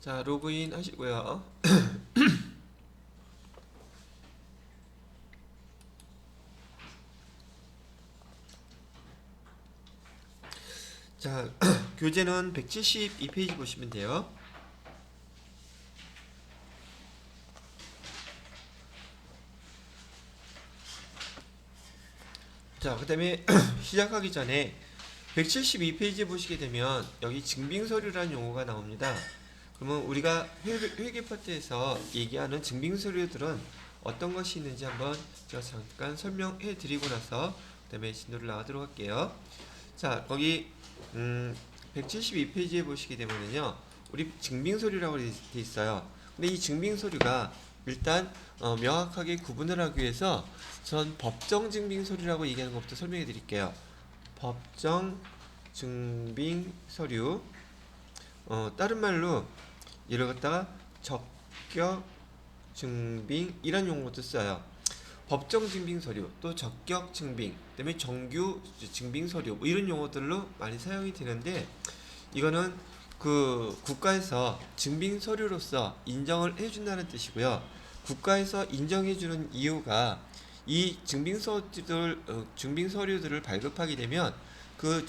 자, 로그인 하시고요. 자, 교재는 172페이지 보시면 돼요. 자, 그 다음에 시작하기 전에 172페이지 보시게 되면 여기 증빙서류라는 용어가 나옵니다. 그러면 우리가 회계 파트에서 얘기하는 증빙서류들은 어떤 것이 있는지 한번 제가 잠깐 설명해 드리고 나서 그 다음에 진도를 나가도록 할게요. 자, 거기 172페이지에 보시게 되면요, 우리 증빙서류라고 되어 있어요. 근데 이 증빙서류가 일단 명확하게 구분을 하기 위해서 전 법정 증빙서류라고 얘기하는 것부터 설명해 드릴게요. 법정 증빙서류, 다른 말로 이를 갖다가 적격 증빙 이런 용어도 써요. 법정 증빙 서류, 또 적격 증빙, 그다음에 정규 증빙 서류 뭐 이런 용어들로 많이 사용이 되는데, 이거는 그 국가에서 증빙 서류로서 인정을 해준다는 뜻이고요. 국가에서 인정해주는 이유가 이 증빙 서류들을 발급하게 되면 그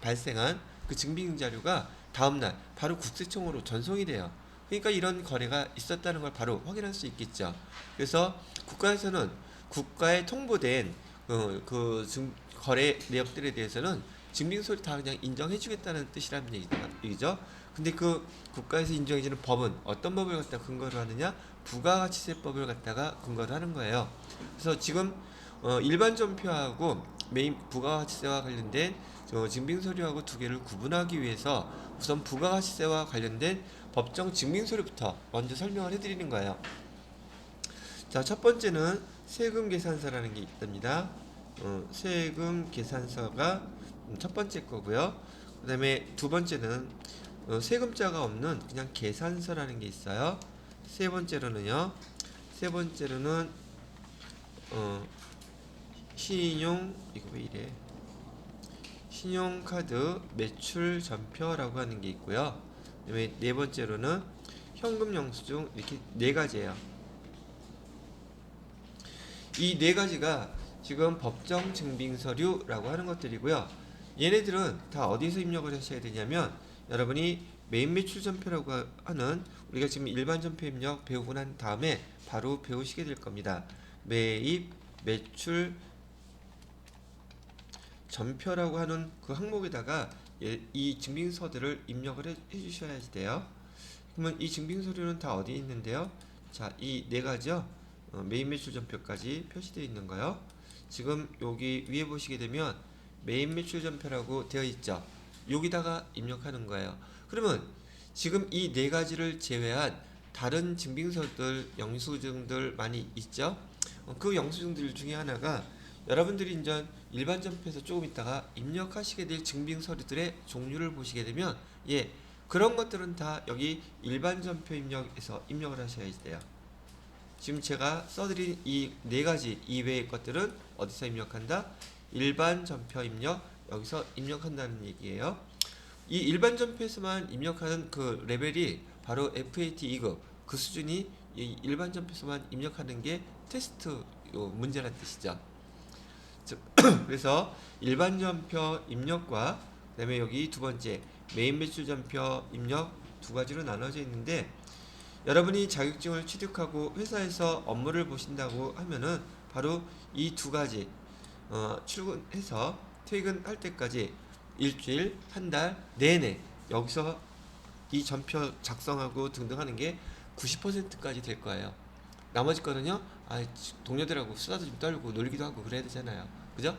발생한 그 증빙 자료가 다음날 바로 국세청으로 전송이 돼요. 그러니까 이런 거래가 있었다는 걸 바로 확인할 수 있겠죠. 그래서 국가에서는 국가에 통보된 거래 내역들에 대해서는 증빙서류 다 그냥 인정해주겠다는 뜻이라는 얘기죠. 근데 그 국가에서 인정해주는 법은 어떤 법을 갖다 근거로 하느냐? 부가가치세법을 갖다가 근거로 하는 거예요. 그래서 지금 일반 전표하고 메인 부가가치세와 관련된 증빙서류하고 두 개를 구분하기 위해서 우선 부가가치세와 관련된 법정 증빙서류부터 먼저 설명을 해드리는 거예요. 자, 첫 번째는 세금 계산서라는 게 있답니다. 세금 계산서가 첫 번째 거고요. 그 다음에 두 번째는 세금자가 없는 그냥 계산서라는 게 있어요. 세 번째로는 이거 왜 이래? 신용카드 매출 전표라고 하는 게 있고요. 그다음에 네 번째로는 현금 영수증, 이렇게 네 가지예요. 이 네 가지가 지금 법정 증빙 서류라고 하는 것들이고요. 얘네들은 다 어디서 입력을 하셔야 되냐면, 여러분이 메인 매출 전표라고 하는, 우리가 지금 일반 전표 입력 배우고 난 다음에 바로 배우시게 될 겁니다. 매입 매출 전표라고 하는 그 항목에다가 이 증빙서들을 입력을 해 주셔야 돼요. 그러면 이 증빙서류는 다 어디에 있는데요? 자, 이 네 가지요. 메인 매출 전표까지 표시되어 있는 거요. 지금 여기 위에 보시게 되면 메인 매출 전표라고 되어 있죠. 여기다가 입력하는 거예요. 그러면 지금 이 네 가지를 제외한 다른 증빙서들, 영수증들 많이 있죠. 그 영수증들 중에 하나가 여러분들이 이제 일반 전표에서 조금 있다가 입력하시게 될 증빙 서류들의 종류를 보시게 되면, 그런 것들은 다 여기 일반 전표 입력에서 입력을 하셔야 돼요. 지금 제가 써드린 이 네 가지 이외의 것들은 어디서 입력한다? 일반 전표 입력, 여기서 입력한다는 얘기예요. 이 일반 전표에서만 입력하는 그 레벨이 바로 FAT 2급, 그 수준이 이 일반 전표에서만 입력하는 게 테스트 문제라는 뜻이죠. 그래서 일반 전표 입력과 그다음에 여기 두 번째 메인 매출 전표 입력 두 가지로 나눠져 있는데, 여러분이 자격증을 취득하고 회사에서 업무를 보신다고 하면은 바로 이 두 가지 출근해서 퇴근할 때까지 일주일, 한 달 내내 여기서 이 전표 작성하고 등등 하는 게 90%까지 될 거예요. 나머지 거는요, 동료들하고 수다도 좀 떨고 놀기도 하고 그래야 되잖아요. 그죠?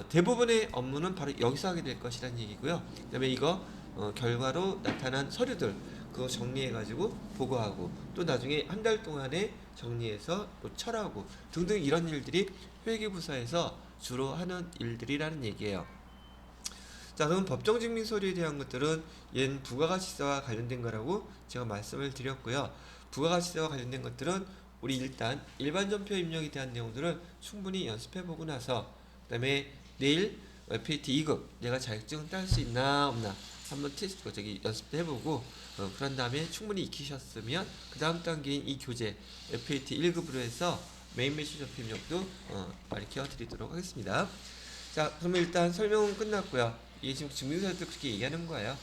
대부분의 업무는 바로 여기서 하게 될 것이라는 얘기고요. 그 다음에 이거 결과로 나타난 서류들, 그거 정리해가지고 보고하고, 또 나중에 한 달 동안에 정리해서 또 철하고 등등 이런 일들이 회계부서에서 주로 하는 일들이라는 얘기예요. 자, 그럼 법정증빙서류에 대한 것들은 얘는 부가가치세와 관련된 거라고 제가 말씀을 드렸고요. 부가가치세와 관련된 것들은 우리 일단 일반 전표 입력에 대한 내용들은 충분히 연습해보고 나서, 그 다음에 내일 FAT 2급 내가 자격증 딸 수 있나 없나, 한번 테스트 연습도 해보고 그런 다음에 충분히 익히셨으면 그 다음 단계인 이 교재 FAT 1급으로 해서 메인 매출 전표 입력도 가르쳐 드리도록 하겠습니다. 자, 그러면 일단 설명은 끝났고요. 이게 지금 증빙서에도 그렇게 얘기하는 거예요.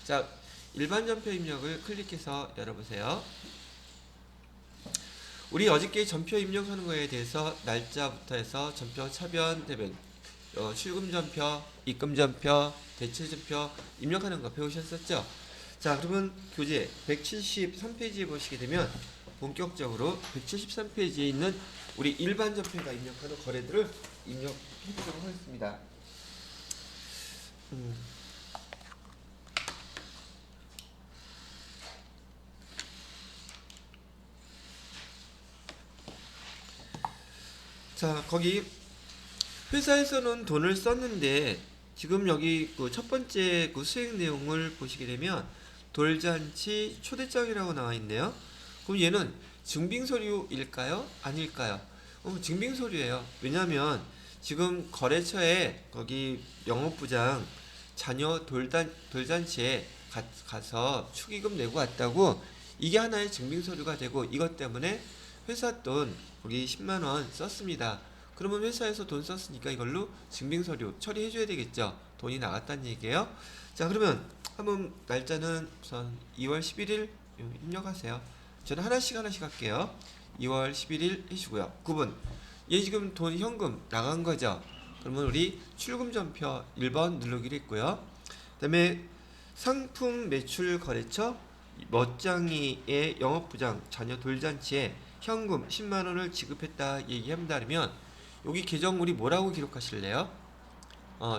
자, 일반 전표 입력을 클릭해서 열어보세요. 우리 어저께 전표 입력하는 거에 대해서 날짜부터 해서 전표 차변, 대변, 출금 전표, 입금 전표, 대체 전표 입력하는 거 배우셨었죠? 자, 그러면 교재 173페이지에 보시게 되면 본격적으로 173페이지에 있는 우리 일반 전표가 입력하는 거래들을 입력해 보도록 하겠습니다. 자, 거기 회사에서는 돈을 썼는데 지금 여기 그 첫 번째 그 수행 내용을 보시게 되면 돌잔치 초대장이라고 나와 있네요. 그럼 얘는 증빙서류일까요? 아닐까요? 증빙서류예요. 왜냐하면 지금 거래처에 거기 영업부장 자녀 돌잔치에 가서 축의금 내고 왔다고 이게 하나의 증빙서류가 되고 이것 때문에 회사 돈 거기 10만원 썼습니다. 그러면 회사에서 돈 썼으니까 이걸로 증빙서류 처리해줘야 되겠죠. 돈이 나갔다는 얘기예요. 자, 그러면 한번 날짜는 우선 2월 11일 입력하세요. 저는 하나씩 할게요. 2월 11일 해주고요. 9분. 얘 지금 돈 현금 나간 거죠. 그러면 우리 출금 전표 1번 누르기로 했고요. 그 다음에 상품 매출 거래처 멋장이의 영업부장 자녀 돌잔치에 현금 10만원을 지급했다 얘기합니다. 그러면 여기 계정 우리 뭐라고 기록하실래요?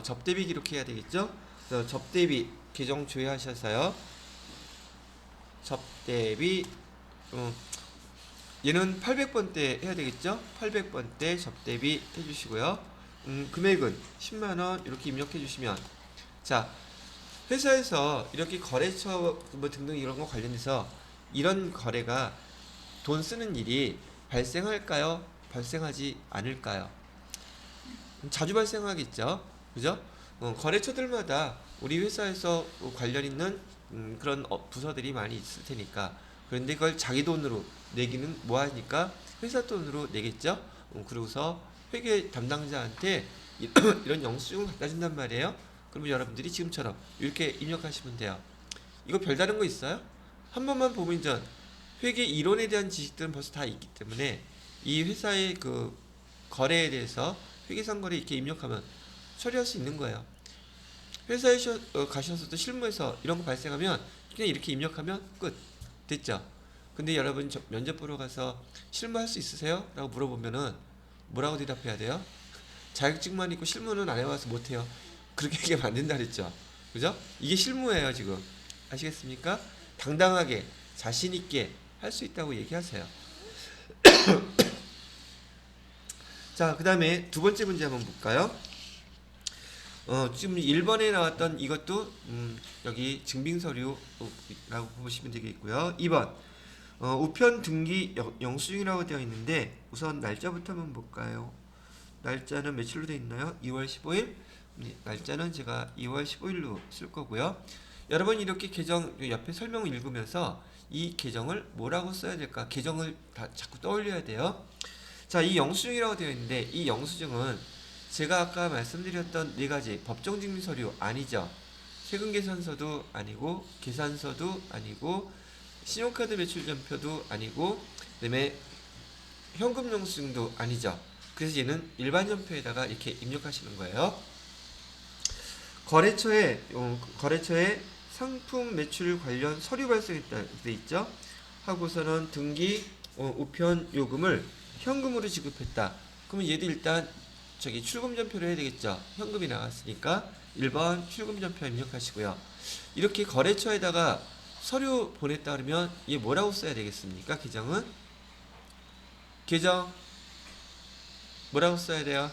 접대비 기록해야 되겠죠? 그래서 접대비 계정 조회하셔서요. 접대비 얘는 800번대 해야 되겠죠? 800번대 접대비 해주시고요. 금액은 10만원 이렇게 입력해 주시면 자, 회사에서 이렇게 거래처 뭐 등등 이런 거 관련해서 이런 거래가 돈 쓰는 일이 발생할까요? 발생하지 않을까요? 자주 발생하겠죠. 그죠? 거래처들마다 우리 회사에서 관련 있는 그런 부서들이 많이 있을 테니까. 그런데 그걸 자기 돈으로 내기는 뭐하니까 회사 돈으로 내겠죠. 그러고서 회계 담당자한테 이런 영수증을 갖다 준단 말이에요. 그러면 여러분들이 지금처럼 이렇게 입력하시면 돼요. 이거 별다른 거 있어요? 한 번만 보면 전 회계 이론에 대한 지식들은 벌써 다 있기 때문에 이 회사의 그 거래에 대해서 회계상거래 이렇게 입력하면 처리할 수 있는 거예요. 회사에 가셔서도 실무에서 이런 거 발생하면 그냥 이렇게 입력하면 끝. 됐죠? 근데 여러분 면접 보러 가서 실무할 수 있으세요? 라고 물어보면은 뭐라고 대답해야 돼요? 자격증만 있고 실무는 안 해봐서 못해요. 그렇게 얘기하면 안 된다 그랬죠? 그죠? 이게 실무예요 지금. 아시겠습니까? 당당하게 자신있게 할 수 있다고 얘기하세요. 자, 그 다음에 두 번째 문제 한번 볼까요? 지금 1번에 나왔던 이것도 여기 증빙서류라고 보시면 되겠고요. 2번 우편 등기 영수증이라고 되어 있는데 우선 날짜부터 한번 볼까요? 날짜는 며칠로 되어 있나요? 2월 15일. 날짜는 제가 2월 15일로 쓸 거고요. 여러분 이렇게 계정 옆에 설명을 읽으면서 이 계정을 뭐라고 써야 될까? 계정을 다 자꾸 떠올려야 돼요. 자, 이 영수증이라고 되어 있는데 이 영수증은 제가 아까 말씀드렸던 네 가지 법정증빙서류 아니죠. 세금계산서도 아니고 계산서도 아니고 신용카드 매출전표도 아니고 그다음에 현금 영수증도 아니죠. 그래서 얘는 일반 전표에다가 이렇게 입력하시는 거예요. 거래처에 상품 매출 관련 서류 발생했다 돼 있죠. 하고서는 등기 우편 요금을 현금으로 지급했다. 그러면 얘도 일단 저기 출금 전표를 해야 되겠죠. 현금이 나갔으니까 1번 출금 전표 입력하시고요. 이렇게 거래처에다가 서류 보냈다 그러면 얘 뭐라고 써야 되겠습니까? 계정 뭐라고 써야 돼요?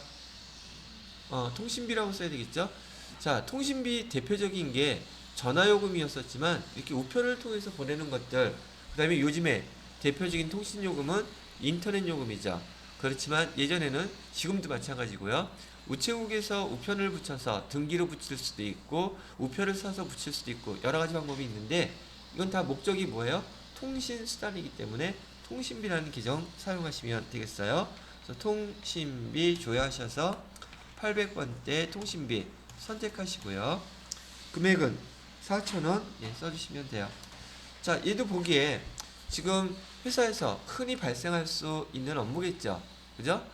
통신비라고 써야 되겠죠. 자, 통신비 대표적인 게 전화요금이었었지만 이렇게 우편을 통해서 보내는 것들, 그 다음에 요즘에 대표적인 통신요금은 인터넷 요금이죠. 그렇지만 예전에는 지금도 마찬가지고요. 우체국에서 우편을 붙여서 등기로 붙일 수도 있고 우편을 사서 붙일 수도 있고 여러 가지 방법이 있는데 이건 다 목적이 뭐예요? 통신 수단이기 때문에 통신비라는 계정 사용하시면 되겠어요. 그래서 통신비 조회하셔서 800번대 통신비 선택하시고요. 금액은 4,000원 써주시면 돼요. 자, 얘도 보기에 지금 회사에서 흔히 발생할 수 있는 업무겠죠. 그죠?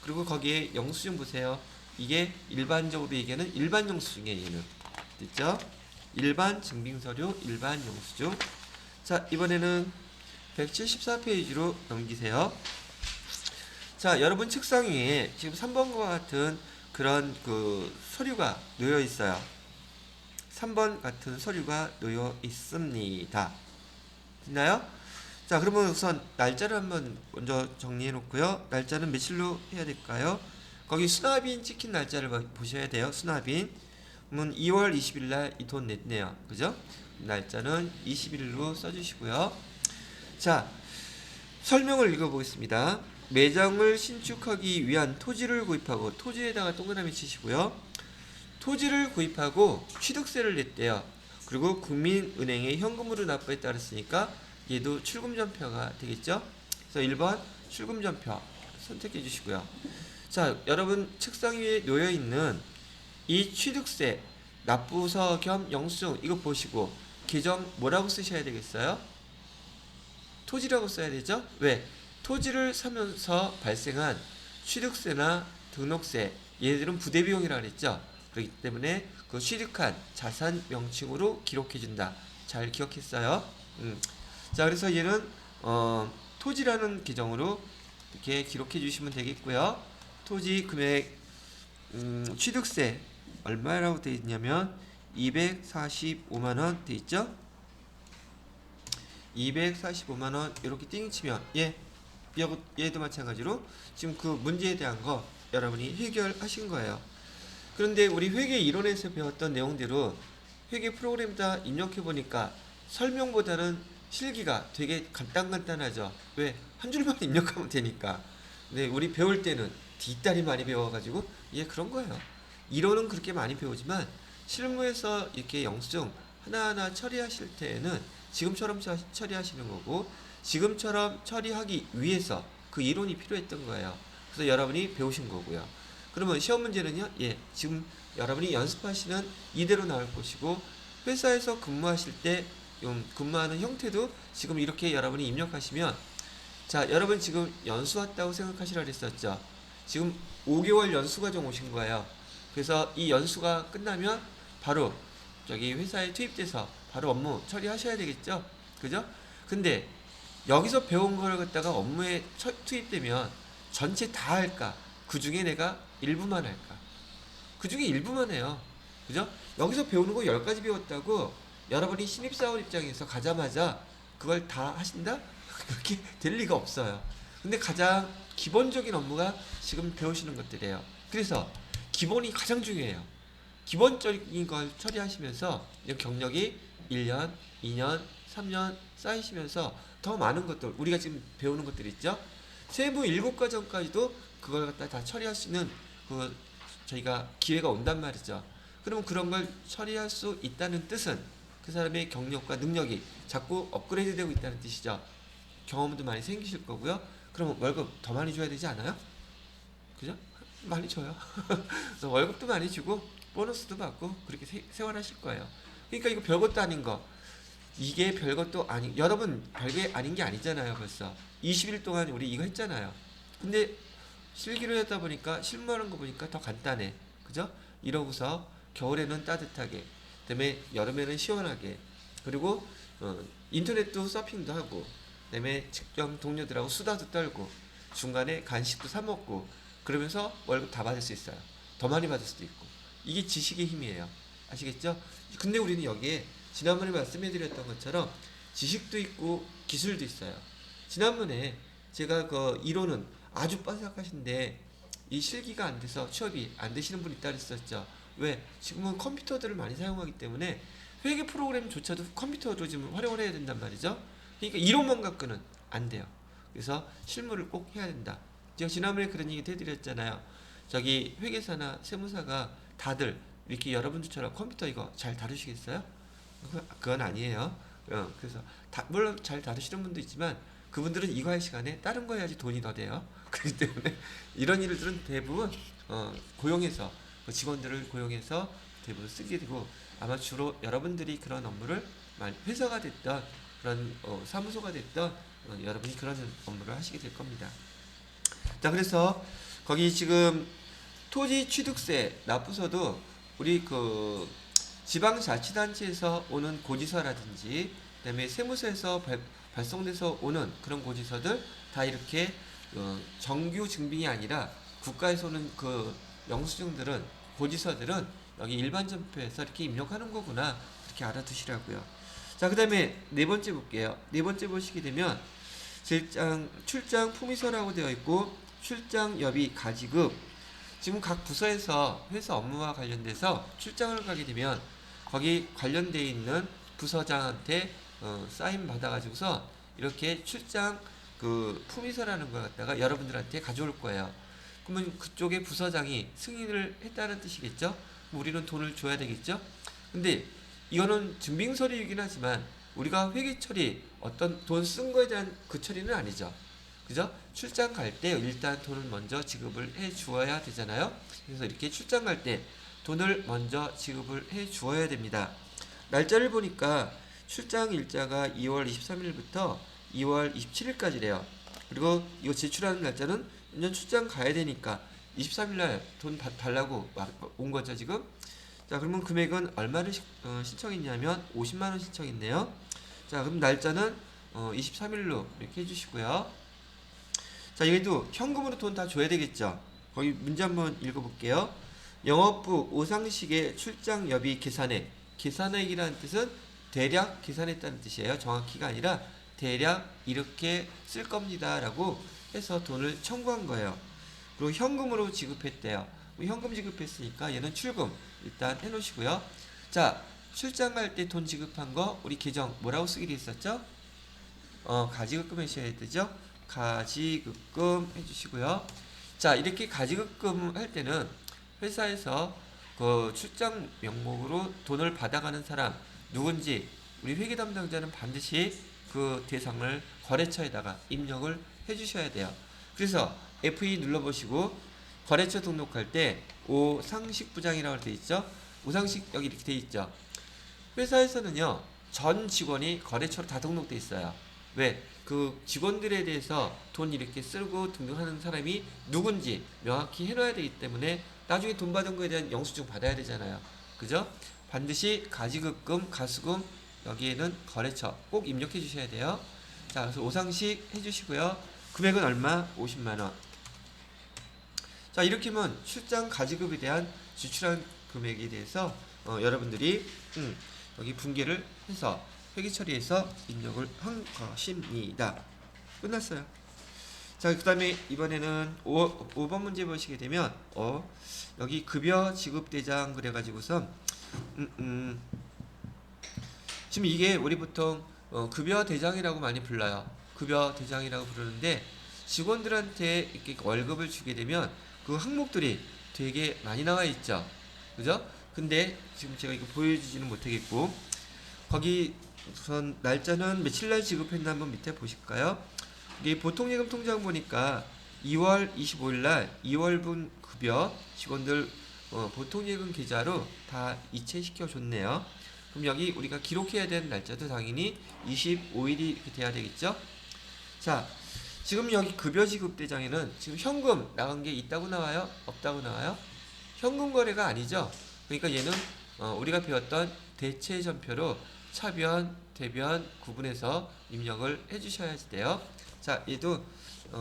그리고 거기에 영수증 보세요. 이게 일반적으로 얘기하는 일반 영수증이에요. 얘는. 됐죠? 일반 증빙서류, 일반 영수증. 자, 이번에는 174페이지로 넘기세요. 자, 여러분 책상 위에 지금 3번과 같은 그런 서류가 놓여 있어요. 3번 같은 서류가 놓여 있습니다. 됐나요? 자, 그러면 우선 날짜를 한번 먼저 정리해 놓고요. 날짜는 며칠로 해야 될까요? 거기 수납인 찍힌 날짜를 보셔야 돼요. 수납인. 2월 20일 날 이 돈 냈네요. 그죠? 날짜는 20일로 써주시고요. 자, 설명을 읽어보겠습니다. 매장을 신축하기 위한 토지를 구입하고 토지에다가 동그라미 치시고요. 토지를 구입하고 취득세를 냈대요. 그리고 국민은행에 현금으로 납부했다 그랬으니까 얘도 출금전표가 되겠죠? 그래서 1번 출금전표 선택해 주시고요. 자, 여러분 책상 위에 놓여 있는 이 취득세 납부서 겸 영수증 이거 보시고 계정 뭐라고 쓰셔야 되겠어요? 토지라고 써야 되죠? 왜? 토지를 사면서 발생한 취득세나 등록세 얘네들은 부대비용이라고 그랬죠? 그렇기 때문에 그 취득한 자산 명칭으로 기록해준다. 잘 기억했어요? 자, 그래서 얘는 토지라는 계정으로 이렇게 기록해 주시면 되겠고요. 토지 금액 취득세 얼마라고 되어 있냐면 245만원 되어 있죠? 245만원 이렇게 띵 치면 얘도 마찬가지로 지금 그 문제에 대한 거 여러분이 해결하신 거예요. 그런데 우리 회계 이론에서 배웠던 내용대로 회계 프로그램에다 입력해 보니까 설명보다는 실기가 되게 간단하죠. 왜? 한 줄만 입력하면 되니까. 근데 우리 배울 때는 뒷다리 많이 배워가지고 그런 거예요. 이론은 그렇게 많이 배우지만 실무에서 이렇게 영수증 하나하나 처리하실 때에는 지금처럼 처리하시는 거고 지금처럼 처리하기 위해서 그 이론이 필요했던 거예요. 그래서 여러분이 배우신 거고요. 그러면 시험 문제는요. 지금 여러분이 연습하시는 이대로 나올 것이고 회사에서 근무하실 때 근무하는 형태도 지금 이렇게 여러분이 입력하시면 자, 여러분 지금 연수 왔다고 생각하시라 그랬었죠. 지금 5개월 연수 과정 오신 거예요. 그래서 이 연수가 끝나면 바로 저기 회사에 투입돼서 바로 업무 처리하셔야 되겠죠. 그죠? 근데 여기서 배운 걸 갖다가 업무에 투입되면 전체 다 할까? 그 중에 내가 일부만 할까? 그 중에 일부만 해요. 그죠? 여기서 배우는 거 10가지 배웠다고 여러분이 신입사원 입장에서 가자마자 그걸 다 하신다? 그렇게 될 리가 없어요. 근데 가장 기본적인 업무가 지금 배우시는 것들이에요. 그래서 기본이 가장 중요해요. 기본적인 걸 처리하시면서 경력이 1년, 2년, 3년 쌓이시면서 더 많은 것들, 우리가 지금 배우는 것들 있죠? 세부 7과정까지도 그걸 갖다 다 처리할 수 있는 저희가 기회가 온단 말이죠. 그러면 그런 걸 처리할 수 있다는 뜻은 그 사람의 경력과 능력이 자꾸 업그레이드 되고 있다는 뜻이죠. 경험도 많이 생기실 거고요. 그러면 월급 더 많이 줘야 되지 않아요? 그죠? 많이 줘요. 그래서 월급도 많이 주고 보너스도 받고 그렇게 생활하실 거예요. 그러니까 이거 별것도 아닌 거. 이게 별것도 아닌, 여러분 별게 아닌 게 아니잖아요. 벌써 20일 동안 우리 이거 했잖아요. 근데 실기로 하다 보니까 실무하는 거 보니까 더 간단해. 그죠? 이러고서 겨울에는 따뜻하게, 그다음에 여름에는 시원하게, 그리고 인터넷도 서핑도 하고, 그다음에 직장 동료들하고 수다도 떨고, 중간에 간식도 사 먹고, 그러면서 월급 다 받을 수 있어요. 더 많이 받을 수도 있고. 이게 지식의 힘이에요. 아시겠죠? 근데 우리는 여기에 지난번에 말씀해드렸던 것처럼 지식도 있고 기술도 있어요. 지난번에 제가 그 이론은 아주 빠삭하신데 이 실기가 안 돼서 취업이 안 되시는 분이 있다 그랬었죠. 왜? 지금은 컴퓨터들을 많이 사용하기 때문에 회계 프로그램조차도 컴퓨터로 지금 활용을 해야 된단 말이죠. 그러니까 이론만 갖고는 안 돼요. 그래서 실무를 꼭 해야 된다. 제가 지난번에 그런 얘기 해드렸잖아요. 저기 회계사나 세무사가 다들 이렇게 여러분들처럼 컴퓨터 이거 잘 다루시겠어요? 그건 아니에요. 그래서 물론 잘 다루시는 분도 있지만 그분들은 이거 할 시간에 다른 거 해야지 돈이 더 돼요. 그렇기 때문에 이런 일들은 대부분 고용해서 직원들을 고용해서 대부분 쓰게 되고 아마 주로 여러분들이 그런 업무를 회사가 됐던 그런 사무소가 됐던 여러분이 그런 업무를 하시게 될 겁니다. 자, 그래서 거기 지금 토지 취득세 납부서도 우리 그 지방자치단체에서 오는 고지서라든지 그다음에 세무서에서 발송돼서 오는 그런 고지서들 다 이렇게 정규 증빙이 아니라 국가에서 오는 그 영수증들은 고지서들은 여기 일반 점표에서 이렇게 입력하는 거구나 그렇게 알아두시라고요. 자, 그다음에 네 번째 볼게요. 네 번째 보시게 되면 출장 품위서라고 되어 있고 출장 여비 가지급. 지금 각 부서에서 회사 업무와 관련돼서 출장을 가게 되면 거기 관련되어 있는 부서장한테 사인 받아가지고서 이렇게 출장 그 품위서라는 걸 갖다가 여러분들한테 가져올 거예요. 그러면 그쪽에 부서장이 승인을 했다는 뜻이겠죠? 우리는 돈을 줘야 되겠죠? 근데 이거는 증빙서류이긴 하지만 우리가 회계 처리 어떤 돈 쓴 거에 대한 그 처리는 아니죠. 그죠? 출장 갈 때 일단 돈을 먼저 지급을 해 주어야 되잖아요. 그래서 이렇게 출장 갈 때 돈을 먼저 지급을 해 주어야 됩니다. 날짜를 보니까 출장 일자가 2월 23일부터 2월 27일까지래요. 그리고 이거 제출하는 날짜는 연전 출장 가야 되니까 23일날 돈 달라고 온 거죠 지금. 자, 그러면 금액은 얼마를 신청했냐면 50만원 신청했네요. 자, 그럼 날짜는 23일로 이렇게 해주시고요. 자, 여기도 현금으로 돈 다 줘야 되겠죠. 거기 문제 한번 읽어볼게요. 영업부 오상식의 출장 여비 계산액. 계산액이라는 뜻은 대략 계산했다는 뜻이에요. 정확히가 아니라 대략 이렇게 쓸 겁니다 라고 해서 돈을 청구한 거예요. 그리고 현금으로 지급했대요. 현금 지급했으니까 얘는 출금 일단 해놓으시고요. 자, 출장 갈 때 돈 지급한 거 우리 계정 뭐라고 쓰기로 했었죠? 가지급금 하셔야 되죠? 가지급금 해주시고요. 자, 이렇게 가지급금 할 때는 회사에서 그 출장 명목으로 돈을 받아가는 사람 누군지 우리 회계 담당자는 반드시 그 대상을 거래처에다가 입력을 해주셔야 돼요. 그래서 F2 눌러보시고 거래처 등록할 때 오상식 부장이라고 되어 있죠. 오상식 여기 이렇게 되어 있죠. 회사에서는요 전 직원이 거래처로 다 등록되어 있어요. 왜? 그 직원들에 대해서 돈 이렇게 쓰고 등록하는 사람이 누군지 명확히 해놔야 되기 때문에 나중에 돈 받은 거에 대한 영수증 받아야 되잖아요. 그죠? 반드시 가지급금, 가수금 여기에는 거래처 꼭 입력해 주셔야 돼요. 자, 그래서 오상식 해주시고요. 금액은 얼마? 50만원. 자, 이렇게 하면 출장 가지급에 대한 지출한 금액에 대해서 여러분들이 여기 분계를 해서 회계 처리해서 입력을 한 것입니다. 끝났어요. 자, 그 다음에 이번에는 5번 문제 보시게 되면 여기 급여 지급대장 그래가지고서 지금 이게 우리 보통 급여 대장이라고 많이 불러요. 급여 대장이라고 부르는데 직원들한테 이렇게 월급을 주게 되면 그 항목들이 되게 많이 나와 있죠. 그죠? 근데 지금 제가 이거 보여주지는 못하겠고 거기 우선 날짜는 며칠 날 지급했나 한번 밑에 보실까요? 이게 보통예금 통장 보니까 2월 25일 날 2월분 급여 직원들 보통예금 계좌로 다 이체시켜 줬네요. 그럼 여기 우리가 기록해야 되는 날짜도 당연히 25일이 이렇게 돼야 되겠죠? 자, 지금 여기 급여 지급 대장에는 지금 현금 나간 게 있다고 나와요? 없다고 나와요? 현금 거래가 아니죠. 그러니까 얘는 우리가 배웠던 대체 전표로 차변, 대변 구분해서 입력을 해주셔야 돼요. 자, 얘도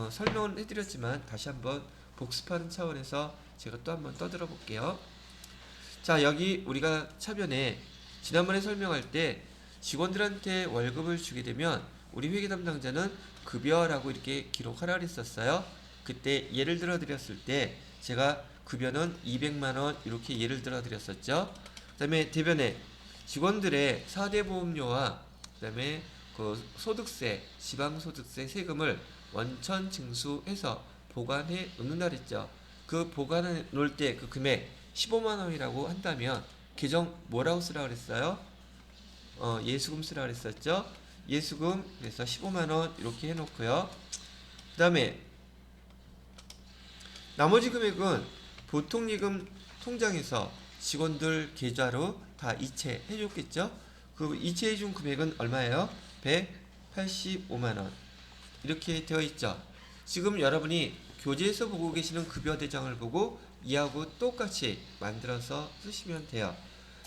설명을 해드렸지만 다시 한번 복습하는 차원에서 제가 또 한번 떠들어 볼게요. 자, 여기 우리가 차변에 지난번에 설명할 때 직원들한테 월급을 주게 되면 우리 회계 담당자는 급여라고 이렇게 기록하라 그랬었어요. 그때 예를 들어 드렸을 때 제가 급여는 200만원 이렇게 예를 들어 드렸었죠. 그 다음에 대변에 직원들의 4대 보험료와 그 다음에 그 소득세, 지방소득세 세금을 원천 징수해서 보관해 놓는다 그랬죠. 그 보관해 놓을 때 그 금액 15만 원이라고 한다면 계정 뭐라고 쓰라고 그랬어요? 예수금 쓰라고 그랬었죠? 예수금 그래서 15만 원 이렇게 해놓고요. 그 다음에 나머지 금액은 보통예금 통장에서 직원들 계좌로 다 이체해 줬겠죠? 그 이체해 준 금액은 얼마예요? 185만 원. 이렇게 되어 있죠. 지금 여러분이 교재에서 보고 계시는 급여 대장을 보고 이하고 똑같이 만들어서 쓰시면 돼요.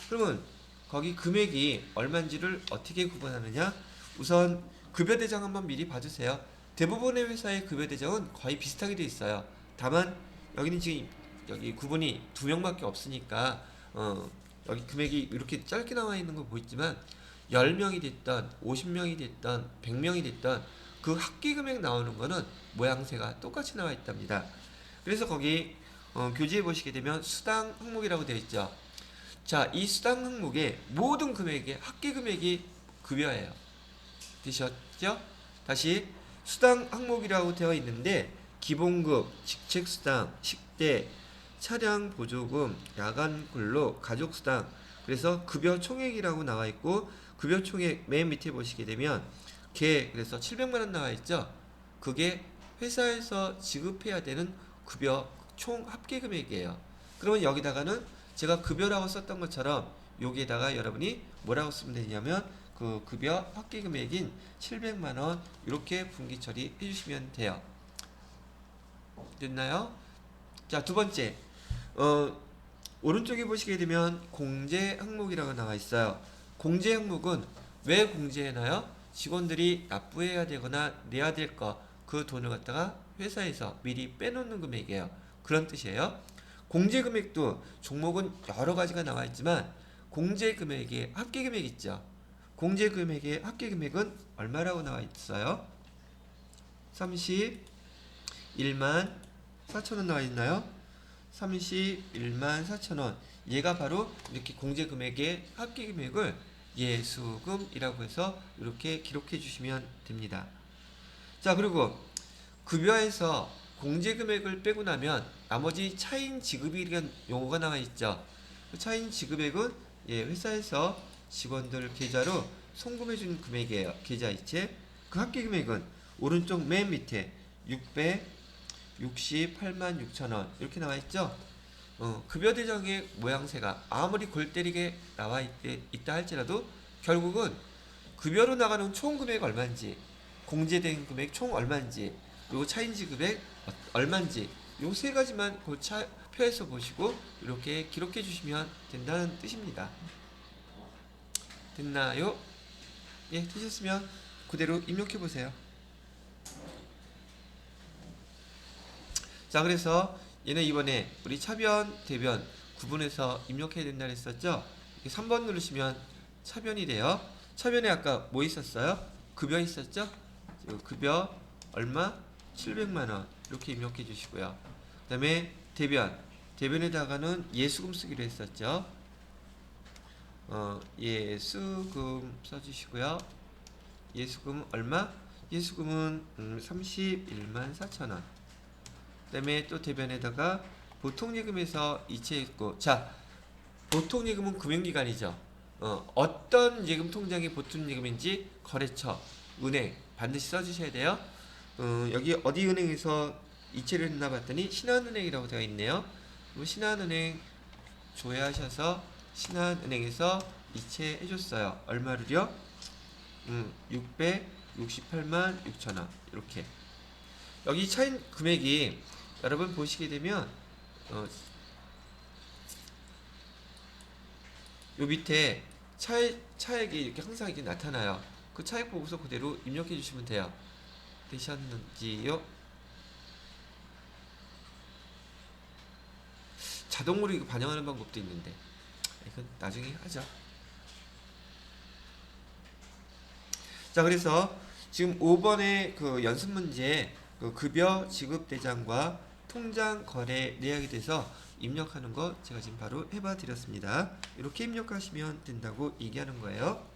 그러면 거기 금액이 얼마인지를 어떻게 구분하느냐? 우선 급여 대장 한번 미리 봐주세요. 대부분의 회사의 급여 대장은 거의 비슷하게 되어 있어요. 다만 여기는 지금 여기 구분이 2명밖에 없으니까 여기 금액이 이렇게 짧게 나와 있는 거 보이지만 10명이 됐던 50명이 됐던 100명이 됐던 그 학기 금액 나오는 거는 모양새가 똑같이 나와 있답니다. 그래서 거기 교재에 보시게 되면 수당 항목이라고 되어 있죠. 자, 이 수당 항목의 모든 금액의 학기 금액이 급여예요. 되셨죠? 다시 수당 항목이라고 되어 있는데 기본급, 직책수당, 식대, 차량 보조금, 야간 근로, 가족수당 그래서 급여 총액이라고 나와 있고 급여 총액 맨 밑에 보시게 되면 그래서 700만 원 나와 있죠. 그게 회사에서 지급해야 되는 급여 총 합계 금액이에요. 그러면 여기다가는 제가 급여라고 썼던 것처럼 여기에다가 여러분이 뭐라고 쓰면 되냐면 그 급여 합계 금액인 700만 원 이렇게 분기 처리해 주시면 돼요. 됐나요? 자, 두 번째. 오른쪽에 보시게 되면 공제 항목이라고 나와 있어요. 공제 항목은 왜 공제해놔요? 직원들이 납부해야 되거나 내야 될 거, 그 돈을 갖다가 회사에서 미리 빼놓는 금액이에요. 그런 뜻이에요. 공제 금액도 종목은 여러 가지가 나와 있지만 공제 금액의 합계 금액 있죠. 공제 금액의 합계 금액은 얼마라고 나와 있어요? 31만 4천원 나와 있나요? 31만 4천원. 얘가 바로 이렇게 공제 금액의 합계 금액을 예수금이라고 해서 이렇게 기록해 주시면 됩니다. 자, 그리고 급여에서 공제 금액을 빼고 나면 나머지 차인 지급이라는 용어가 나와 있죠. 그 차인 지급액은 회사에서 직원들 계좌로 송금해 준 금액이에요. 계좌이체. 그 합계 금액은 오른쪽 맨 밑에 668만 6천원 이렇게 나와 있죠. 급여 대장의 모양새가 아무리 골 때리게 나와 있다 할지라도 결국은 급여로 나가는 총 금액 얼마인지, 공제된 금액 총 얼마인지, 그리고 차인 지급액 얼마인지 요 세 가지만 그 표에서 보시고 이렇게 기록해 주시면 된다는 뜻입니다. 됐나요? 예, 되셨으면 그대로 입력해 보세요. 자, 그래서 얘는 이번에 우리 차변, 대변 구분해서 입력해야 된다 했었죠? 3번 누르시면 차변이 돼요. 차변에 아까 뭐 있었어요? 급여 있었죠? 급여 얼마? 700만원 이렇게 입력해 주시고요. 그 다음에 대변, 대변에다가는 예수금 쓰기로 했었죠. 예수금 써주시고요. 예수금 얼마? 예수금은 31만 4천원. 그 다음에 또 대변에다가 보통예금에서 이체했고, 자, 보통예금은 금융기관이죠. 어떤 예금 통장이 보통예금인지 거래처, 은행 반드시 써주셔야 돼요. 여기 어디 은행에서 이체를 했나 봤더니 신한은행이라고 되어 있네요. 신한은행 조회하셔서 신한은행에서 이체해줬어요. 얼마를요? 668만 6천원 이렇게. 여기 차인 금액이 여러분 보시게 되면 요 밑에 차액이 이렇게 항상 이렇게 나타나요. 그 차액 보고서 그대로 입력해 주시면 돼요. 되셨는지요? 자동으로 이거 반영하는 방법도 있는데 이건 나중에 하죠. 자, 그래서 지금 5번의 그 연습 문제 그 급여 지급 대장과 통장 거래 내역에 대해서 입력하는 거 제가 지금 바로 해봐 드렸습니다. 이렇게 입력하시면 된다고 얘기하는 거예요.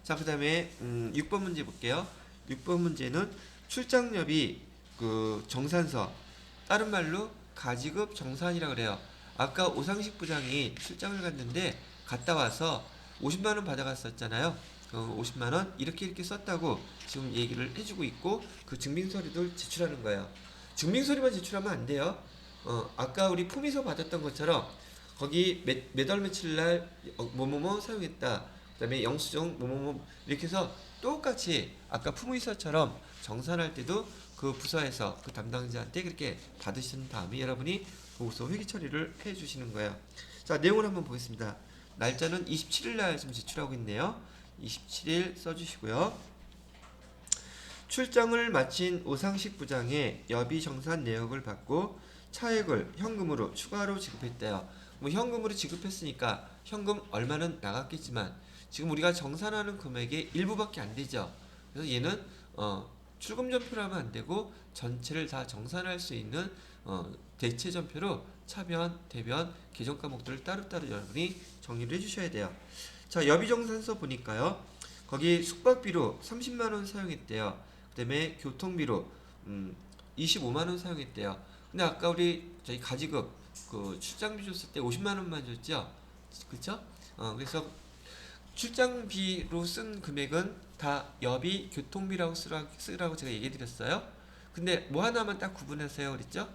자, 그 다음에 6번 문제 볼게요. 6번 문제는 출장엽이 그 정산서, 다른 말로 가지급 정산이라고 그래요. 아까 오상식 부장이 출장을 갔는데 갔다 와서 50만 원 받아갔었잖아요. 50만 원 이렇게 썼다고 지금 얘기를 해주고 있고, 그 증빙서류를 제출하는 거예요. 증빙서류만 제출하면 안 돼요. 아까 우리 품위서 받았던 것처럼 거기 몇 월 며칠 날 뭐뭐뭐 사용했다, 그다음에 영수증 뭐뭐뭐 이렇게 해서 똑같이 아까 품위서처럼 정산할 때도 그 부서에서 그 담당자한테 그렇게 받으신 다음에 여러분이 보고서 회기 처리를 해 주시는 거예요. 자, 내용을 한번 보겠습니다. 날짜는 27일 날 지금 제출하고 있네요. 27일 써주시고요. 출장을 마친 오상식 부장의 여비 정산 내역을 받고 차액을 현금으로 추가로 지급했대요. 뭐 현금으로 지급했으니까 현금 얼마는 나갔겠지만 지금 우리가 정산하는 금액의 일부밖에 안 되죠. 그래서 얘는 출금 전표로 하면 안 되고 전체를 다 정산할 수 있는 대체 전표로 차변, 대변, 계정 과목들을 따로따로 여러분이 정리를 해주셔야 돼요. 자, 여비정산서 보니까요. 거기 숙박비로 30만 원 사용했대요. 그다음에 교통비로 25만 원 사용했대요. 근데 아까 우리 저희 가지급 그 출장비 줬을 때 50만 원만 줬죠. 그렇죠? 그래서 출장비로 쓴 금액은 다 여비, 교통비라고 쓰라고 제가 얘기해 드렸어요. 근데 뭐 하나만 딱 구분하세요 그랬죠?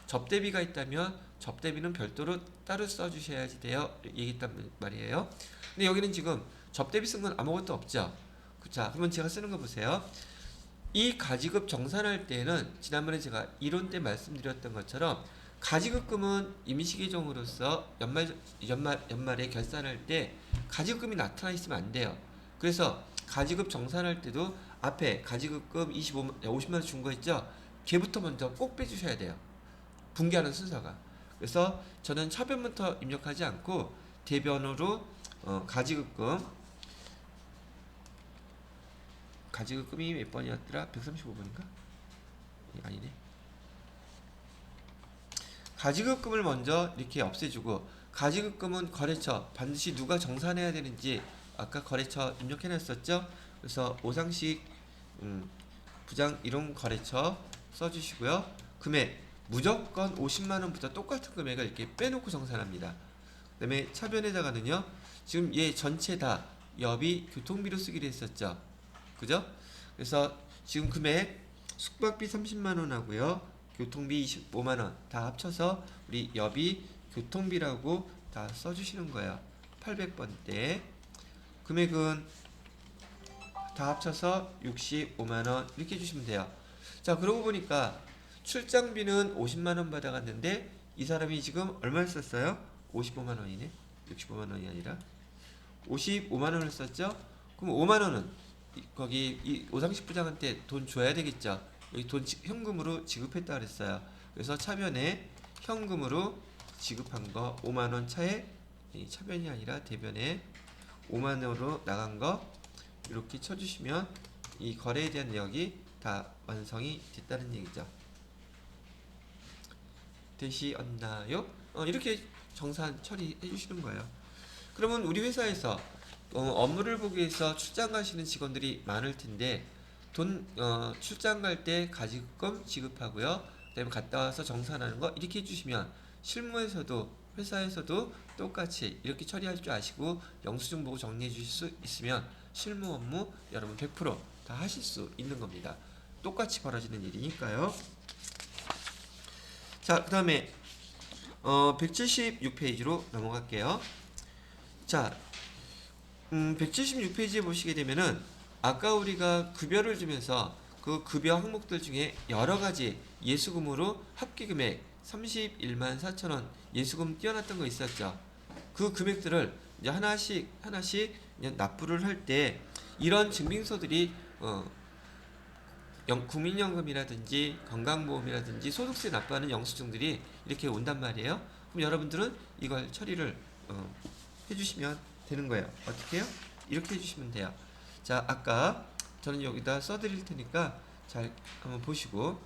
접대비가 있다면 접대비는 별도로 따로 써주셔야지 돼요, 얘기했단 말이에요. 근데 여기는 지금 접대비 쓴 건 아무것도 없죠. 자, 그러면 제가 쓰는 거 보세요. 이 가지급 정산할 때는 지난번에 제가 이론 때 말씀드렸던 것처럼 가지급금은 임시계정으로서 연말에 결산할 때 가지급금이 나타나 있으면 안 돼요. 그래서 가지급 정산할 때도 앞에 가지급금 50만 원 준 거 있죠? 걔부터 먼저 꼭 빼주셔야 돼요. 분기하는 순서가. 그래서 저는 차변부터 입력하지 않고 대변으로 가지급금이 몇 번이었더라? 135번인가? 아니네. 가지급금을 먼저 이렇게 없애주고, 가지급금은 거래처 반드시 누가 정산해야 되는지 아까 거래처 입력해놨었죠? 그래서 오상식 부장 이름 거래처 써주시고요. 금액 무조건 50만원부터 똑같은 금액을 이렇게 빼놓고 정산합니다. 그 다음에 차변에다가는요, 지금 얘 전체 다 여비 교통비로 쓰기로 했었죠. 그죠? 그래서 지금 금액 숙박비 30만원 하고요, 교통비 25만원 다 합쳐서 우리 여비 교통비라고 다 써주시는 거예요. 800번대 금액은 다 합쳐서 65만원 이렇게 해주시면 돼요. 자, 그러고 보니까 출장비는 50만원 받아갔는데 이 사람이 지금 얼마를 썼어요? 55만원이네. 65만원이 아니라 55만원을 썼죠? 그럼 5만원은 거기 이 오상식 부장한테 돈 줘야 되겠죠. 여기 돈 현금으로 지급했다 그랬어요. 그래서 차변에 현금으로 지급한 거 5만원 차에, 차변이 아니라 대변에 5만원으로 나간 거 이렇게 쳐주시면 이 거래에 대한 내역이 다 완성이 됐다는 얘기죠. 되시었나요? 이렇게 정산 처리해 주시는 거예요. 그러면 우리 회사에서 업무를 보기 위해서 출장 가시는 직원들이 많을 텐데 출장 갈 때 가지급 지급하고요, 그다음에 갔다 와서 정산하는 거 이렇게 해주시면 실무에서도 회사에서도 똑같이 이렇게 처리할 줄 아시고 영수증 보고 정리해 주실 수 있으면 실무 업무 여러분 100%다 하실 수 있는 겁니다. 똑같이 벌어지는 일이니까요. 자, 그 다음에 176페이지로 넘어갈게요. 자, 176페이지에 보시게 되면은 아까 우리가 급여를 주면서 그 급여 항목들 중에 여러가지 예수금으로 합계금액 31만 4천원 예수금 띄워놨던 거 있었죠. 그 금액들을 이제 하나씩 이제 납부를 할 때 이런 증빙서들이 국민연금이라든지 건강보험이라든지 소득세 납부하는 영수증들이 이렇게 온단 말이에요. 그럼 여러분들은 이걸 처리를 해주시면 되는 거예요. 어떻게 해요? 이렇게 해주시면 돼요. 자, 아까 저는 여기다 써드릴 테니까 잘 한번 보시고,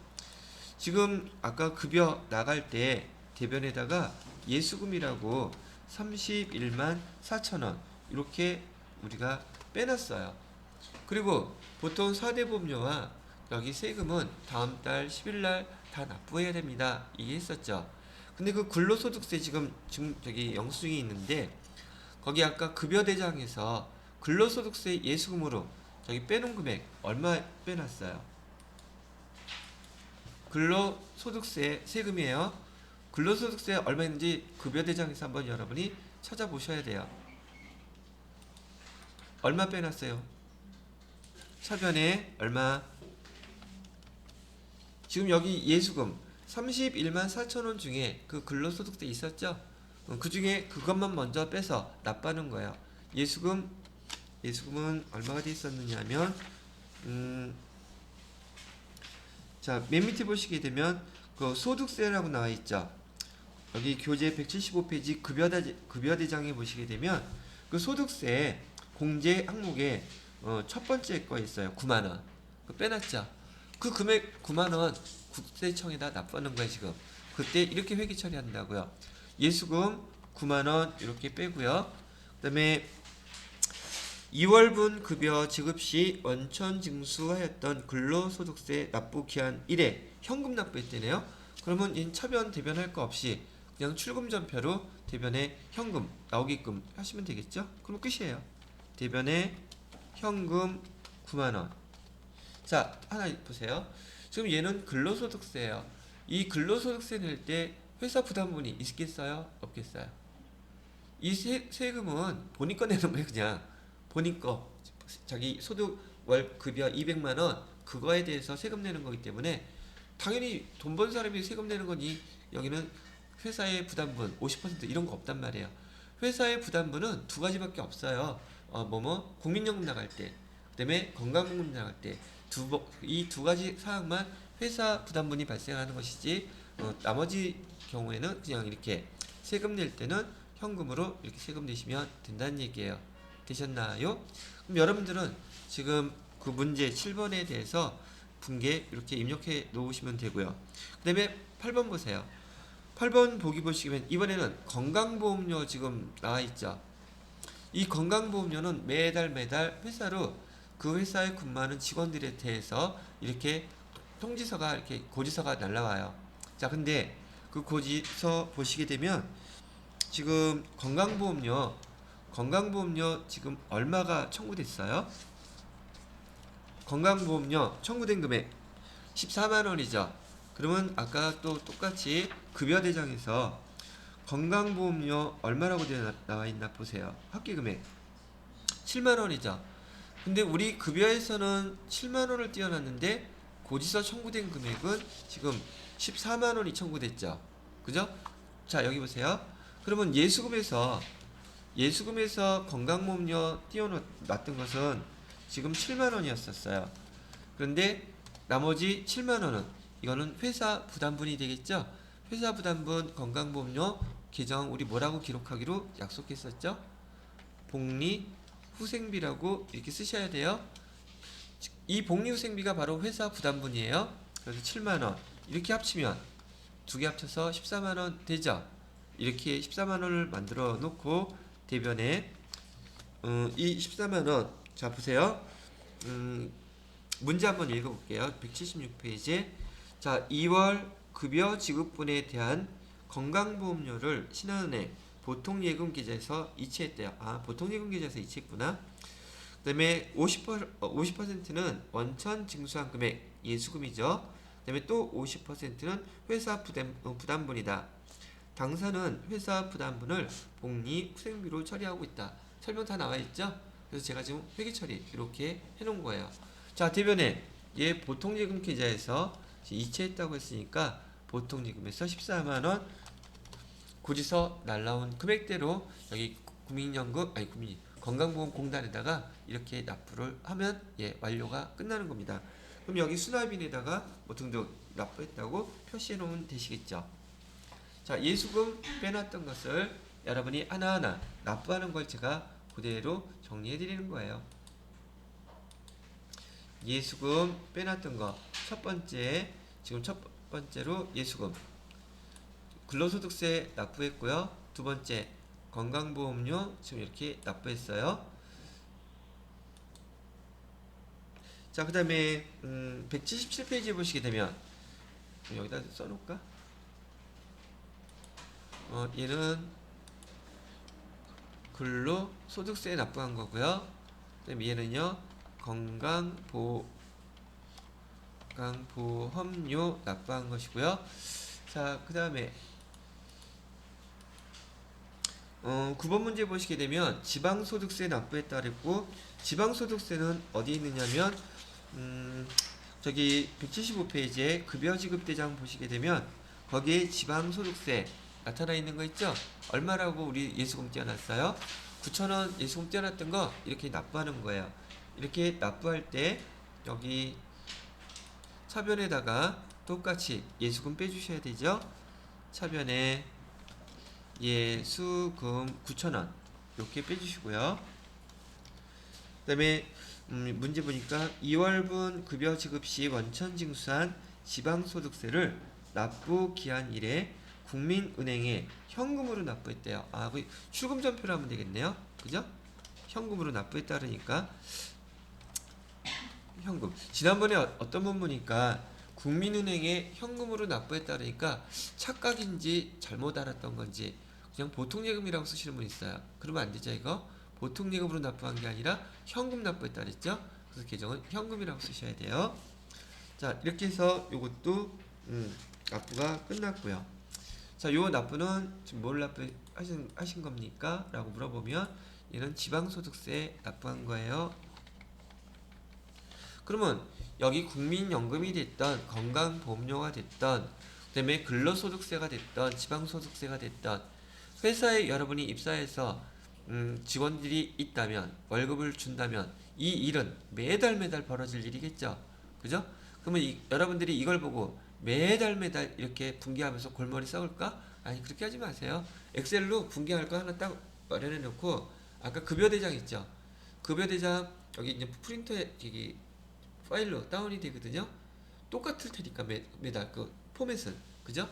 지금 아까 급여 나갈 때 대변에다가 예수금이라고 31만 4천원 이렇게 우리가 빼놨어요. 그리고 보통 사대보험료와 여기 세금은 다음 달 10일 날 다 납부해야 됩니다. 이게 했었죠. 근데 그 근로소득세 지금 저기 영수증이 있는데 거기 아까 급여대장에서 근로소득세 예수금으로 저기 빼놓은 금액 얼마 빼놨어요? 근로소득세 세금이에요. 근로소득세 얼마 있는지 급여대장에서 한번 여러분이 찾아보셔야 돼요. 얼마 빼놨어요? 차변에 얼마? 지금 여기 예수금 31만 4천 원 중에 그 근로소득세 있었죠? 그 중에 그것만 먼저 빼서 납부하는 거예요. 예수금은 얼마가 돼 있었느냐 하면 자, 맨 밑에 보시게 되면 그 소득세라고 나와 있죠. 여기 교재 175페이지 급여대장에 보시게 되면 그 소득세 공제 항목에 첫 번째 거 있어요. 9만 원. 그 빼놨죠. 그 금액 9만 원 국세청에다 납부하는 거예요, 지금. 그때 이렇게 회계 처리한다고요. 예수금 9만 원 이렇게 빼고요. 그다음에 2월분 급여 지급 시 원천 징수하였던 근로소득세 납부 기한 1회 현금 납부했대네요. 그러면 이 차변 대변할 거 없이 그냥 출금 전표로 대변에 현금 나오게끔 하시면 되겠죠? 그럼 끝이에요. 대변에 현금 9만 원. 자, 하나 보세요. 지금 얘는 근로소득세예요. 이 근로소득세 낼 때 회사 부담분이 있겠어요? 없겠어요? 이 세금은 본인 거 내는 거예요. 그냥 본인 거 자기 소득 월 급여 200만 원 그거에 대해서 세금 내는 거기 때문에 당연히 돈 번 사람이 세금 내는 거니 여기는 회사의 부담분 50% 이런 거 없단 말이에요. 회사의 부담분은 두 가지밖에 없어요. 국민연금 나갈 때, 그다음에 건강보험 나갈 때 이 두 가지 사항만 회사 부담분이 발생하는 것이지 나머지 경우에는 그냥 이렇게 세금 낼 때는 현금으로 이렇게 세금 내시면 된다는 얘기예요. 되셨나요? 그럼 여러분들은 지금 그 문제 7번에 대해서 분개 이렇게 입력해 놓으시면 되고요. 그 다음에 8번 보세요. 8번 보기 보시면 이번에는 건강보험료 지금 나와 있죠. 이 건강보험료는 매달 회사로 그 회사에 근무하는 직원들에 대해서 이렇게 통지서가 이렇게 고지서가 날라와요. 자, 근데 그 고지서 보시게 되면 지금 건강보험료 지금 얼마가 청구됐어요? 건강보험료 청구된 금액 14만 원이죠. 그러면 아까 또 똑같이 급여대장에서 건강보험료 얼마라고 나와 있나 보세요. 합계금액 7만 원이죠. 근데 우리 급여에서는 7만 원을 띄워놨는데 고지서 청구된 금액은 지금 14만 원이 청구됐죠. 그죠? 자, 여기 보세요. 그러면 예수금에서 건강보험료 띄워놨던 것은 지금 7만 원이었었어요. 그런데 나머지 7만 원은 이거는 회사 부담분이 되겠죠? 회사 부담분 건강보험료 계정 우리 뭐라고 기록하기로 약속했었죠? 복리 후생비라고 이렇게 쓰셔야 돼요. 이 복리 후생비가 바로 회사 부담분이에요. 그래서 7만 원 이렇게 합치면 두 개 합쳐서 14만 원 되죠. 이렇게 14만 원을 만들어 놓고 대변에 이 14만 원 자 보세요. 문제 한번 읽어볼게요. 176페이지에 자 2월 급여 지급분에 대한 건강보험료를 신한은행 보통예금 계좌에서 이체했대요. 아, 보통예금 계좌에서 이체했구나. 그 다음에 50%는 원천 징수한 금액 예수금이죠. 그 다음에 또 50%는 회사 부담분이다. 당사는 회사 부담분을 복리 후생비로 처리하고 있다. 설명 다 나와 있죠? 그래서 제가 지금 회계 처리 이렇게 해놓은 거예요. 자, 대변에 얘 보통예금 계좌에서 이체했다고 했으니까 보통예금에서 14만 원 고지서 날라온 금액대로 여기 건강보험공단에다가 이렇게 납부를 하면 완료가 끝나는 겁니다. 그럼 여기 수납인에다가 등등 납부했다고 표시해 놓으면 되시겠죠. 자, 예수금 빼놨던 것을 여러분이 하나하나 납부하는 걸 제가 그대로 정리해 드리는 거예요. 예수금 빼놨던 거 첫 번째로 예수금 근로소득세 납부했고요. 두 번째 건강보험료 지금 이렇게 납부했어요. 자, 그 다음에 177페이지에 보시게 되면 여기다 써놓을까? 얘는 근로소득세에 납부한 거고요. 그다음에 얘는요 건강보험료 납부한 것이고요. 자, 그 다음에 9번 문제 보시게 되면 지방소득세 납부했다 그랬고, 지방소득세는 어디 있느냐면 저기 175페이지에 급여지급대장 보시게 되면 거기에 지방소득세 나타나 있는 거 있죠? 얼마라고 우리 예수금 떼어놨어요? 9,000원 예수금 떼어놨던 거 이렇게 납부하는 거예요. 이렇게 납부할 때 여기 차변에다가 똑같이 예수금 빼주셔야 되죠? 차변에 예수금 9,000원 이렇게 빼주시고요. 그 다음에 문제 보니까 2월분 급여 지급 시 원천 징수한 지방소득세를 납부 기한 이래 국민은행에 현금으로 납부했대요. 아, 그 출금전표로 하면 되겠네요. 그죠? 현금으로 납부했다 그러니까 현금. 지난번에 어떤 분 보니까 국민은행에 현금으로 납부했다 그러니까 착각인지 잘못 알았던 건지 그냥 보통예금이라고 쓰시는 분 있어요. 그러면 안 되죠, 이거? 보통예금으로 납부한 게 아니라 현금 납부했다 그랬죠? 그래서 계정은 현금이라고 쓰셔야 돼요. 자, 이렇게 해서 요것도 납부가 끝났고요. 자, 요 납부는 지금 뭘 납부하신 겁니까? 라고 물어보면 얘는 지방소득세 납부한 거예요. 그러면 여기 국민연금이 됐던 건강보험료가 됐던 그 다음에 근로소득세가 됐던 지방소득세가 됐던 회사에 여러분이 입사해서 직원들이 있다면 월급을 준다면 이 일은 매달 벌어질 일이겠죠. 그죠? 그러면 여러분들이 이걸 보고 매달 이렇게 분기하면서 골머리 썩을까? 아니, 그렇게 하지 마세요. 엑셀로 분기할 거 하나 딱 마련해 놓고 아까 급여대장 있죠? 급여대장 여기 이제 프린터에 여기 파일로 다운이 되거든요. 똑같을 테니까 매달 그 포맷은, 그죠?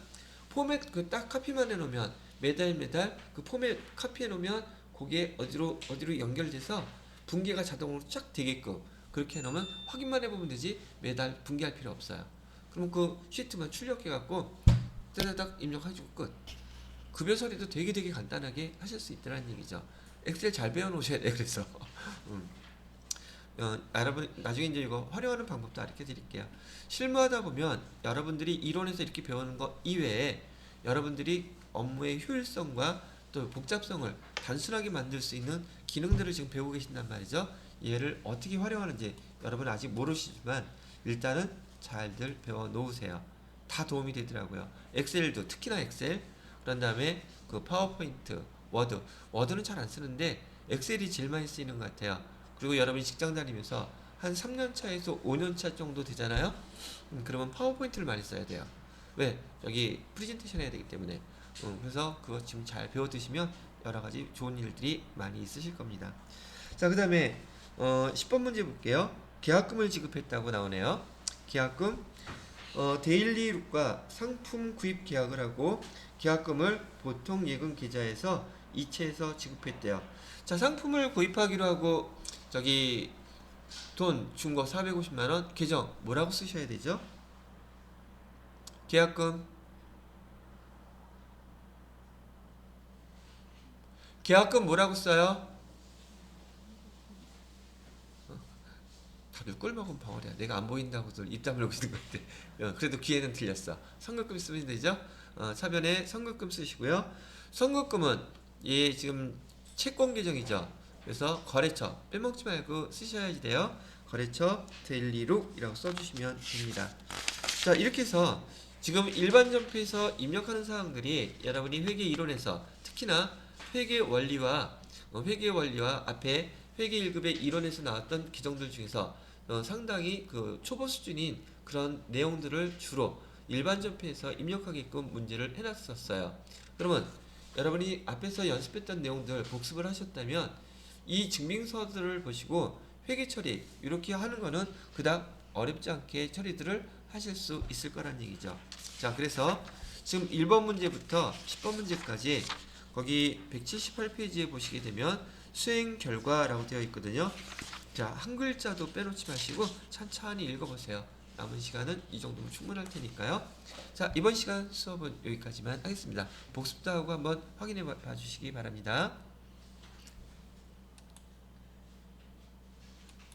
포맷 그 딱 카피만 해놓으면 매달 그 포맷 카피해 놓으면 그게 어디로 연결돼서 분기가 자동으로 쫙 되게끔 그렇게 해놓으면 확인만 해보면 되지 매달 분기할 필요 없어요. 그럼 그 시트만 출력해갖고 따다닥 입력해주고 끝. 급여 처리도 되게 간단하게 하실 수 있다는 얘기죠. 엑셀 잘 배워놓으셔야 돼. 그래서 여러분 나중에 이제 이거 활용하는 방법도 알려 드릴게요. 실무하다 보면 여러분들이 이론에서 이렇게 배우는 것 이외에 여러분들이 업무의 효율성과 또 복잡성을 단순하게 만들 수 있는 기능들을 지금 배우고 계신단 말이죠. 얘를 어떻게 활용하는지 여러분 아직 모르시지만 일단은 잘들 배워 놓으세요. 다 도움이 되더라고요. 엑셀도 특히나 엑셀, 그런 다음에 그 파워포인트, 워드는 잘 안 쓰는데 엑셀이 제일 많이 쓰이는 것 같아요. 그리고 여러분이 직장 다니면서 한 3년 차에서 5년 차 정도 되잖아요. 그러면 파워포인트를 많이 써야 돼요. 왜? 여기 프레젠테이션 해야 되기 때문에. 그래서 그거 지금 잘 배워 두시면 여러 가지 좋은 일들이 많이 있으실 겁니다. 자, 그 다음에 10번 문제 볼게요. 계약금을 지급했다고 나오네요. 계약금 데일리룩과 상품 구입 계약을 하고 계약금을 보통 예금 계좌에서 이체해서 지급했대요. 자, 상품을 구입하기로 하고 저기 돈 준 거 450만원 계정 뭐라고 쓰셔야 되죠? 계약금 뭐라고 써요? 다들 꿀 먹은 벙어리야. 내가 안 보인다고 입 다물고 있는 것 같아. 그래도 귀에는 들렸어. 선급금 쓰면 되죠? 차변에 선급금 쓰시고요. 선급금은 얘 지금 채권 계정이죠. 그래서 거래처 빼먹지 말고 쓰셔야지 돼요. 거래처 데일리룩이라고 써주시면 됩니다. 자, 이렇게 해서 지금 일반 점표에서 입력하는 사항들이 여러분이 회계 이론에서 특히나 회계 원리와 앞에 회계 1급의 이론에서 나왔던 규정들 중에서 상당히 그 초보 수준인 그런 내용들을 주로 일반 점표에서 입력하게끔 문제를 해놨었어요. 그러면 여러분이 앞에서 연습했던 내용들 복습을 하셨다면 이 증빙서들을 보시고 회계 처리 이렇게 하는 거는 그닥 어렵지 않게 처리들을 하실 수 있을 거란 얘기죠. 자, 그래서 지금 1번 문제부터 10번 문제까지 거기 178페이지에 보시게 되면 수행 결과라고 되어 있거든요. 자, 한 글자도 빼놓지 마시고 천천히 읽어보세요. 남은 시간은 이 정도면 충분할 테니까요. 자, 이번 시간 수업은 여기까지만 하겠습니다. 복습도 하고 한번 확인해 봐 주시기 바랍니다.